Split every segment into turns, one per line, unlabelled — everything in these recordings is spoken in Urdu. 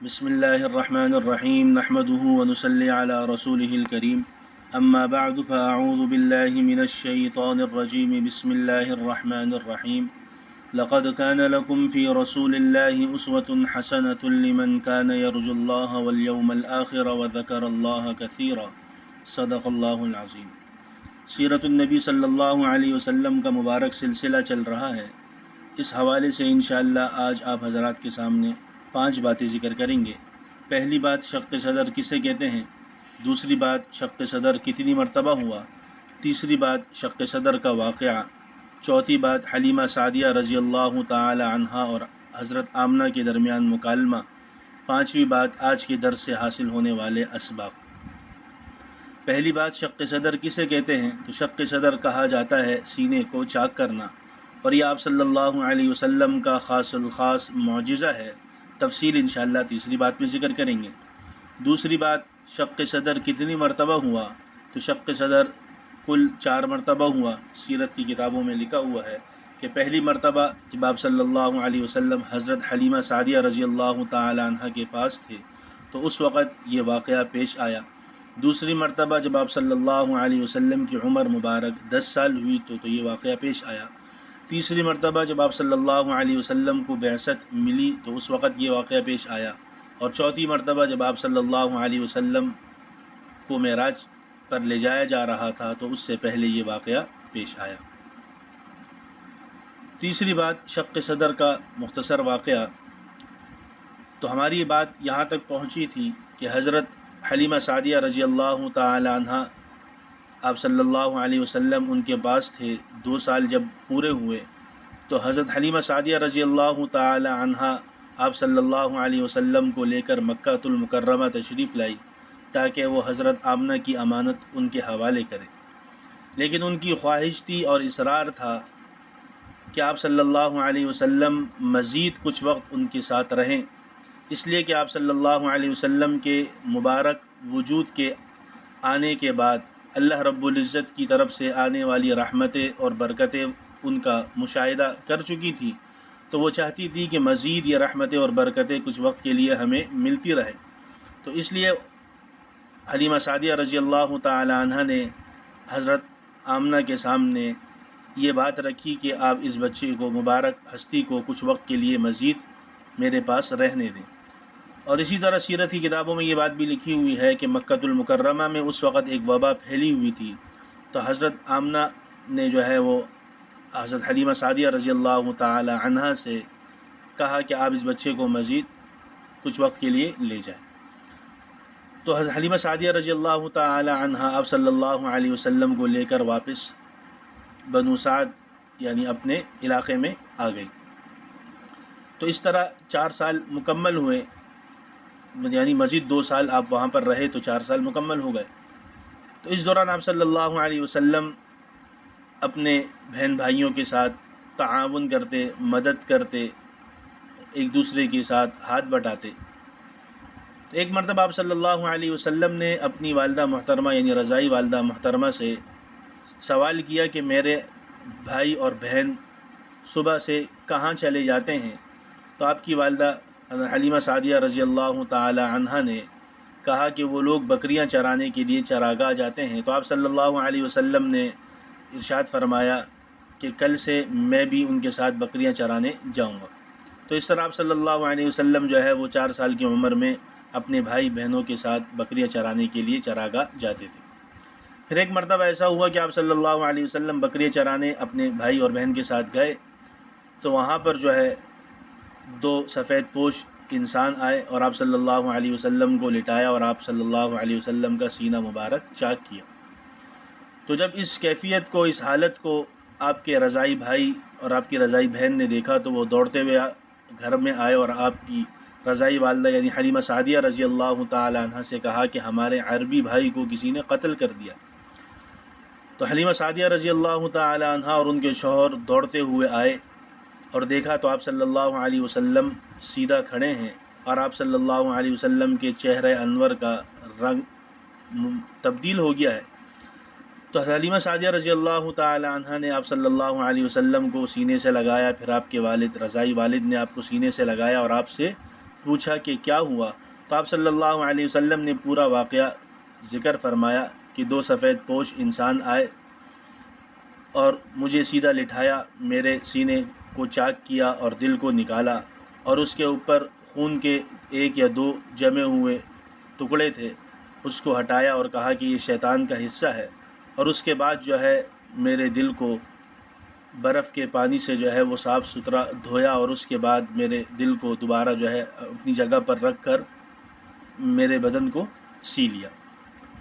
بسم اللہ الرحمن الرحیم نحمده ونصلی علی رسوله الکریم اما بعد فاعوذ باللہ من الشیطان الرجیم بسم اللہ الرحمن الرحیم لقد كان لكم في رسول الله أسوة حسنة لمن كان يرجو الله واليوم الآخر وذكر الله كثيرا صدق اللہ العظیم۔ سیرت النبی صلی اللہ علیہ وسلم کا مبارک سلسلہ چل رہا ہے۔ اس حوالے سے انشاءاللہ آج آپ حضرات کے سامنے 5 باتیں ذکر کریں گے۔ پہلی بات، شق صدر کسے کہتے ہیں؟ دوسری بات، شق صدر کتنی مرتبہ ہوا؟ تیسری بات، شق صدر کا واقعہ۔ چوتھی بات، حلیمہ سعدیہ رضی اللہ تعالی عنہا اور حضرت آمنہ کے درمیان مکالمہ۔ پانچویں بات، آج کے درس سے حاصل ہونے والے اسباق۔ پہلی بات، شق صدر کسے کہتے ہیں؟ تو شق صدر کہا جاتا ہے سینے کو چاک کرنا، اور یہ آپ صلی اللہ علیہ وسلم کا خاص الخاص معجزہ ہے۔ تفصیل انشاءاللہ تیسری بات میں ذکر کریں گے۔ دوسری بات، شق صدر کتنی مرتبہ ہوا؟ تو شق صدر کل 4 مرتبہ ہوا۔ سیرت کی کتابوں میں لکھا ہوا ہے کہ پہلی مرتبہ جب آپ صلی اللہ علیہ وسلم حضرت حلیمہ سعدیہ رضی اللہ تعالی عنہ کے پاس تھے تو اس وقت یہ واقعہ پیش آیا۔ دوسری مرتبہ جب آپ صلی اللہ علیہ وسلم کی عمر مبارک 10 سال ہوئی تو یہ واقعہ پیش آیا۔ تیسری مرتبہ جب آپ صلی اللہ علیہ وسلم کو بعثت ملی تو اس وقت یہ واقعہ پیش آیا، اور چوتھی مرتبہ جب آپ صلی اللہ علیہ وسلم کو معراج پر لے جایا جا رہا تھا تو اس سے پہلے یہ واقعہ پیش آیا۔ تیسری بات، شق صدر کا مختصر واقعہ۔ تو ہماری یہ بات یہاں تک پہنچی تھی کہ حضرت حلیمہ سعدیہ رضی اللہ تعالی عنہ آپ صلی اللہ علیہ وسلم ان کے پاس تھے۔ 2 سال جب پورے ہوئے تو حضرت حلیمہ سعدیہ رضی اللہ تعالی عنہ آپ صلی اللہ علیہ وسلم کو لے کر مکہ المکرمہ تشریف لائی تاکہ وہ حضرت آمنہ کی امانت ان کے حوالے کرے، لیکن ان کی خواہش تھی اور اصرار تھا کہ آپ صلی اللہ علیہ وسلم مزید کچھ وقت ان کے ساتھ رہیں، اس لیے کہ آپ صلی اللہ علیہ وسلم کے مبارک وجود کے آنے کے بعد اللہ رب العزت کی طرف سے آنے والی رحمتیں اور برکتیں ان کا مشاہدہ کر چکی تھی، تو وہ چاہتی تھی کہ مزید یہ رحمتیں اور برکتیں کچھ وقت کے لیے ہمیں ملتی رہے۔ تو اس لیے حلیمہ سعدیہ رضی اللہ تعالی عنہ نے حضرت آمنہ کے سامنے یہ بات رکھی کہ آپ اس بچے کو، مبارک ہستی کو، کچھ وقت کے لیے مزید میرے پاس رہنے دیں۔ اور اسی طرح سیرت کی کتابوں میں یہ بات بھی لکھی ہوئی ہے کہ مکہ المکرمہ میں اس وقت ایک وبا پھیلی ہوئی تھی، تو حضرت آمنہ نے جو ہے وہ حضرت حلیمہ سعدیہ رضی اللہ تعالی عنہ سے کہا کہ آپ اس بچے کو مزید کچھ وقت کے لیے لے جائیں۔ تو حضرت حلیمہ سعدیہ رضی اللہ تعالی عنہ آپ صلی اللہ علیہ وسلم کو لے کر واپس بنو سعد یعنی اپنے علاقے میں آ گئی۔ تو اس طرح 4 سال مکمل ہوئے، یعنی مزید 2 سال آپ وہاں پر رہے تو 4 سال مکمل ہو گئے۔ تو اس دوران آپ صلی اللہ علیہ وسلم اپنے بہن بھائیوں کے ساتھ تعاون کرتے، مدد کرتے، ایک دوسرے کے ساتھ ہاتھ بٹاتے۔ تو ایک مرتبہ آپ صلی اللہ علیہ وسلم نے اپنی والدہ محترمہ یعنی رضائی والدہ محترمہ سے سوال کیا کہ میرے بھائی اور بہن صبح سے کہاں چلے جاتے ہیں؟ تو آپ کی والدہ حلیمہ سعدیہ رضی اللہ تعالی عنہ نے کہا کہ وہ لوگ بکریاں چرانے کے لیے چراگاہ جاتے ہیں۔ تو آپ صلی اللہ علیہ وسلم نے ارشاد فرمایا کہ کل سے میں بھی ان کے ساتھ بکریاں چرانے جاؤں گا۔ تو اس طرح آپ صلی اللہ علیہ وسلم جو ہے وہ 4 سال کی عمر میں اپنے بھائی بہنوں کے ساتھ بکریاں چرانے کے لیے چراگاہ جاتے تھے۔ پھر ایک مرتبہ ایسا ہوا کہ آپ صلی اللہ علیہ وسلم بکریاں چرانے اپنے بھائی اور بہن کے ساتھ گئے، تو وہاں پر جو ہے 2 سفید پوش انسان آئے اور آپ صلی اللہ علیہ وسلم کو لٹایا اور آپ صلی اللہ علیہ وسلم کا سینہ مبارک چاک کیا۔ تو جب اس کیفیت کو، اس حالت کو آپ کے رضائی بھائی اور آپ کی رضائی بہن نے دیکھا تو وہ دوڑتے ہوئے گھر میں آئے اور آپ کی رضائی والدہ یعنی حلیمہ سعدیہ رضی اللہ تعالی عنہ سے کہا کہ ہمارے عربی بھائی کو کسی نے قتل کر دیا۔ تو حلیمہ سعدیہ رضی اللہ تعالی عنہ اور ان کے شوہر دوڑتے ہوئے آئے اور دیکھا تو آپ صلی اللہ علیہ وسلم سیدھا کھڑے ہیں اور آپ صلی اللہ علیہ وسلم کے چہرہ انور کا رنگ تبدیل ہو گیا ہے۔ تو حلیمہ سعدیہ رضی اللہ تعالی عنہ نے آپ صلی اللہ علیہ وسلم کو سینے سے لگایا، پھر آپ کے والد رضائی والد نے آپ کو سینے سے لگایا اور آپ سے پوچھا کہ کیا ہوا، تو آپ صلی اللہ علیہ وسلم نے پورا واقعہ ذکر فرمایا کہ 2 سفید پوش انسان آئے اور مجھے سیدھا لٹھایا، میرے سینے کو چاک کیا اور دل کو نکالا، اور اس کے اوپر خون کے 1 یا 2 جمے ہوئے ٹکڑے تھے، اس کو ہٹایا اور کہا کہ یہ شیطان کا حصہ ہے، اور اس کے بعد جو ہے میرے دل کو برف کے پانی سے جو ہے وہ صاف ستھرا دھویا، اور اس کے بعد میرے دل کو دوبارہ جو ہے اپنی جگہ پر رکھ کر میرے بدن کو سی لیا۔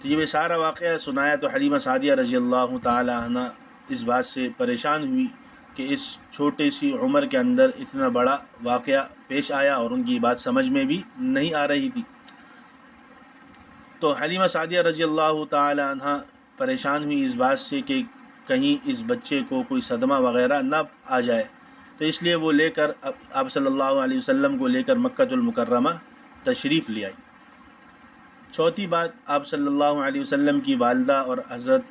تو یہ سارا واقعہ سنایا تو حلیمہ سعدیہ رضی اللہ تعالی عنہ اس بات سے پریشان ہوئی کہ اس چھوٹی سی عمر کے اندر اتنا بڑا واقعہ پیش آیا، اور ان کی بات سمجھ میں بھی نہیں آ رہی تھی۔ تو حلیمہ سعدیہ رضی اللہ تعالی عنہ پریشان ہوئی اس بات سے کہ کہیں اس بچے کو کوئی صدمہ وغیرہ نہ آ جائے، تو اس لیے وہ لے کر آپ صلی اللہ علیہ وسلم کو لے کر مکہ المکرمہ تشریف لے آئی۔ چوتھی بات، آپ صلی اللہ علیہ وسلم کی والدہ اور حضرت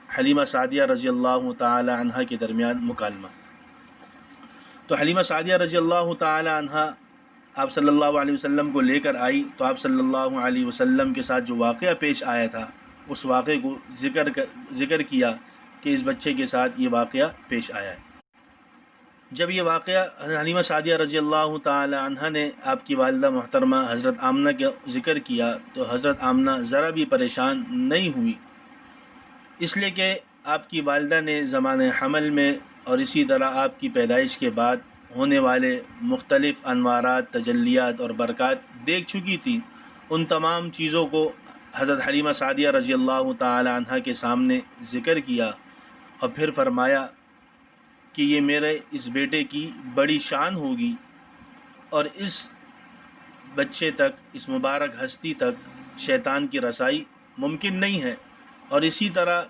حلیمہ سعدیہ رضی اللہ تعالی عنہ کے درمیان مکالمہ۔ تو حلیمہ سعدیہ رضی اللہ تعالی عنہ آپ صلی اللہ علیہ وسلم کو لے کر آئی، تو آپ صلی اللہ علیہ وسلم کے ساتھ جو واقعہ پیش آیا تھا اس واقعے کو ذکر کیا کہ اس بچے کے ساتھ یہ واقعہ پیش آیا ہے۔ جب یہ واقعہ حلیمہ سعدیہ رضی اللہ تعالی عنہ نے آپ کی والدہ محترمہ حضرت آمنہ کا ذکر کیا تو حضرت آمنہ ذرا بھی پریشان نہیں ہوئی، اس لیے کہ آپ کی والدہ نے زمانہ حمل میں اور اسی طرح آپ کی پیدائش کے بعد ہونے والے مختلف انوارات، تجلیات اور برکات دیکھ چکی تھی۔ ان تمام چیزوں کو حضرت حلیمہ سعدیہ رضی اللہ تعالی عنہ کے سامنے ذکر کیا، اور پھر فرمایا کہ یہ میرے اس بیٹے کی بڑی شان ہوگی، اور اس بچے تک، اس مبارک ہستی تک شیطان کی رسائی ممکن نہیں ہے، اور اسی طرح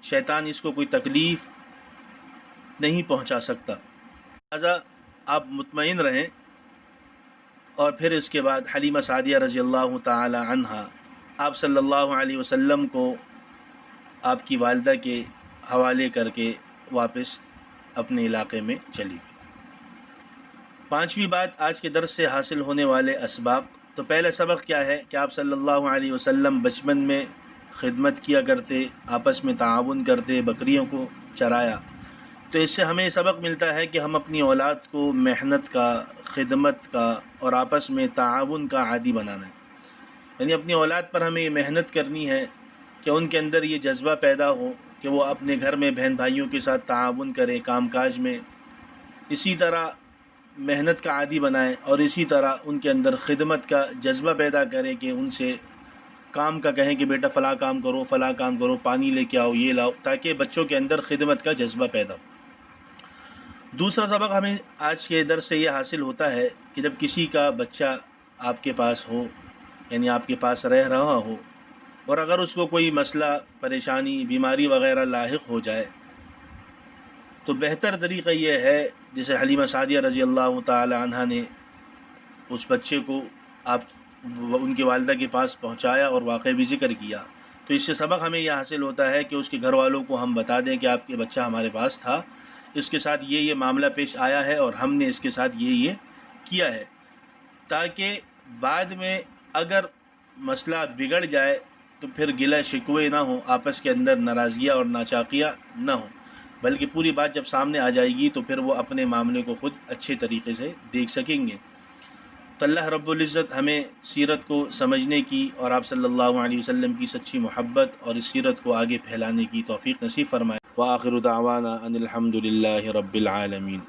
شیطان اس کو کوئی تکلیف نہیں پہنچا سکتا، لہذا آپ مطمئن رہیں۔ اور پھر اس کے بعد حلیمہ سعدیہ رضی اللہ تعالی عنہ آپ صلی اللہ علیہ وسلم کو آپ کی والدہ کے حوالے کر کے واپس اپنے علاقے میں چلی گئی۔ 5ویں بات، آج کے درس سے حاصل ہونے والے اسباق۔ تو پہلا سبق کیا ہے کہ آپ صلی اللہ علیہ وسلم بچپن میں خدمت کیا کرتے، آپس میں تعاون کرتے، بکریوں کو چرایا۔ تو اس سے ہمیں سبق ملتا ہے کہ ہم اپنی اولاد کو محنت کا، خدمت کا اور آپس میں تعاون کا عادی بنانا ہے، یعنی اپنی اولاد پر ہمیں یہ محنت کرنی ہے کہ ان کے اندر یہ جذبہ پیدا ہو کہ وہ اپنے گھر میں بہن بھائیوں کے ساتھ تعاون کریں کام کاج میں، اسی طرح محنت کا عادی بنائیں، اور اسی طرح ان کے اندر خدمت کا جذبہ پیدا کریں کہ ان سے کام کا کہیں کہ بیٹا فلاں کام کرو، فلاں کام کرو، پانی لے کے آؤ، یہ لاؤ، تاکہ بچوں کے اندر خدمت کا جذبہ پیدا ہو۔ دوسرا سبق ہمیں آج کے درس سے یہ حاصل ہوتا ہے کہ جب کسی کا بچہ آپ کے پاس ہو، یعنی آپ کے پاس رہ رہا ہو، اور اگر اس کو کوئی مسئلہ، پریشانی، بیماری وغیرہ لاحق ہو جائے، تو بہتر طریقہ یہ ہے جیسے حلیمہ سعدیہ رضی اللہ تعالی عنہ نے اس بچے کو ان کی والدہ کے پاس پہنچایا اور واقعہ بھی ذکر کیا۔ تو اس سے سبق ہمیں یہ حاصل ہوتا ہے کہ اس کے گھر والوں کو ہم بتا دیں کہ آپ کے بچہ ہمارے پاس تھا، اس کے ساتھ یہ معاملہ پیش آیا ہے اور ہم نے اس کے ساتھ یہ کیا ہے، تاکہ بعد میں اگر مسئلہ بگڑ جائے تو پھر گلہ شکوے نہ ہوں، آپس کے اندر ناراضگیاں اور ناچاکیاں نہ ہوں، بلکہ پوری بات جب سامنے آ جائے گی تو پھر وہ اپنے معاملے کو خود اچھے طریقے سے دیکھ سکیں گے۔ تو اللہ رب العزت ہمیں سیرت کو سمجھنے کی اور آپ صلی اللہ علیہ وسلم کی سچی محبت اور اس سیرت کو آگے پھیلانے کی توفیق نصیب فرمائے۔ وآخر دعوانا ان الحمد للہ رب العالمین۔